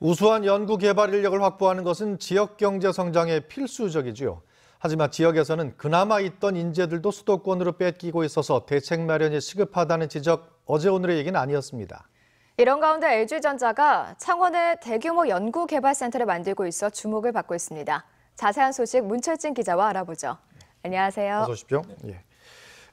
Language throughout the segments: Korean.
우수한 연구 개발 인력을 확보하는 것은 지역 경제 성장에 필수적이지요. 하지만 지역에서는 그나마 있던 인재들도 수도권으로 뺏기고 있어서 대책 마련이 시급하다는 지적 어제 오늘의 얘기는 아니었습니다. 이런 가운데 LG전자가 창원에 대규모 연구개발센터를 만들고 있어 주목을 받고 있습니다. 자세한 소식 문철진 기자와 알아보죠. 안녕하세요. 어서 오십시오. 예.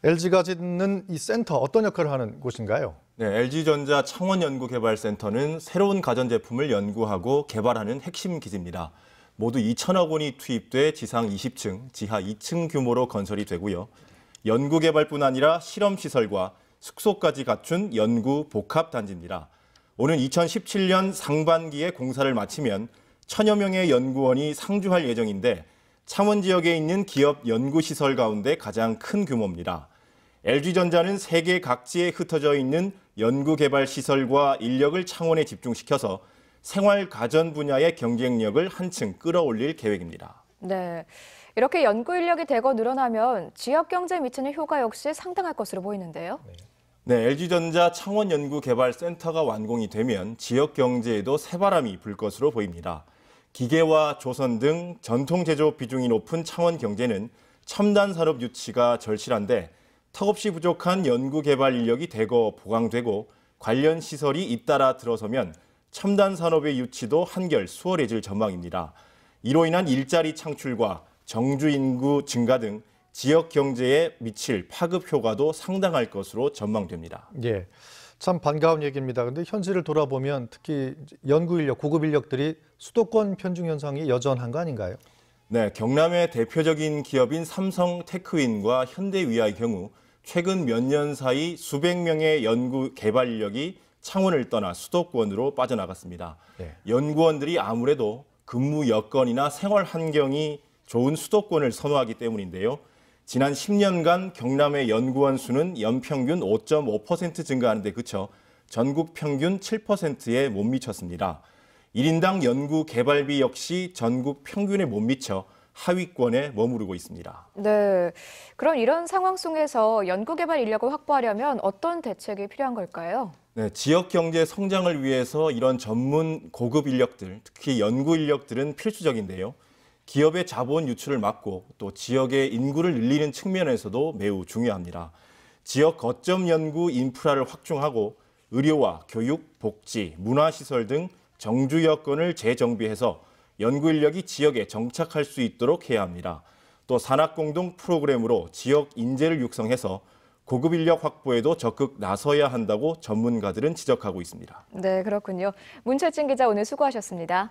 LG가 짓는 이 센터 어떤 역할을 하는 곳인가요? 네, LG전자 창원연구개발센터는 새로운 가전제품을 연구하고 개발하는 핵심 기지입니다. 모두 2천억 원이 투입돼 지상 20층, 지하 2층 규모로 건설이 되고요. 연구개발뿐 아니라 실험시설과 숙소까지 갖춘 연구 복합단지입니다. 오는 2017년 상반기에 공사를 마치면 1,000여 명의 연구원이 상주할 예정인데 창원 지역에 있는 기업 연구시설 가운데 가장 큰 규모입니다. LG전자는 세계 각지에 흩어져 있는 연구개발 시설과 인력을 창원에 집중시켜서 생활 가전 분야의 경쟁력을 한층 끌어올릴 계획입니다. 네, 이렇게 연구 인력이 대거 늘어나면 지역 경제에 미치는 효과 역시 상당할 것으로 보이는데요. 네, LG전자 창원연구개발센터가 완공이 되면 지역 경제에도 새바람이 불 것으로 보입니다. 기계와 조선 등 전통 제조 비중이 높은 창원 경제는 첨단 산업 유치가 절실한데 턱없이 부족한 연구개발 인력이 대거 보강되고 관련 시설이 잇따라 들어서면 첨단 산업의 유치도 한결 수월해질 전망입니다. 이로 인한 일자리 창출과 정주 인구 증가 등 지역 경제에 미칠 파급 효과도 상당할 것으로 전망됩니다. 예, 참 반가운 얘기입니다. 그런데 현실을 돌아보면 특히 연구 인력, 고급 인력들이 수도권 편중 현상이 여전한 거 아닌가요? 네, 경남의 대표적인 기업인 삼성 테크윈과 현대위아의 경우 최근 몇 년 사이 수백 명의 연구 개발 인력이 창원을 떠나 수도권으로 빠져나갔습니다. 네. 연구원들이 아무래도 근무 여건이나 생활 환경이 좋은 수도권을 선호하기 때문인데요. 지난 10년간 경남의 연구원 수는 연평균 5.5% 증가하는 데 그쳐 전국 평균 7%에 못 미쳤습니다. 1인당 연구 개발비 역시 전국 평균에 못 미쳐 하위권에 머무르고 있습니다. 네, 그럼 이런 상황 속에서 연구 개발 인력을 확보하려면 어떤 대책이 필요한 걸까요? 네, 지역 경제 성장을 위해서 이런 전문 고급 인력들, 특히 연구 인력들은 필수적인데요. 기업의 자본 유출을 막고 또 지역의 인구를 늘리는 측면에서도 매우 중요합니다. 지역 거점 연구 인프라를 확충하고 의료와 교육, 복지, 문화시설 등 정주 여건을 재정비해서 연구 인력이 지역에 정착할 수 있도록 해야 합니다. 또 산학공동 프로그램으로 지역 인재를 육성해서 고급 인력 확보에도 적극 나서야 한다고 전문가들은 지적하고 있습니다. 네, 그렇군요. 문철진 기자 오늘 수고하셨습니다.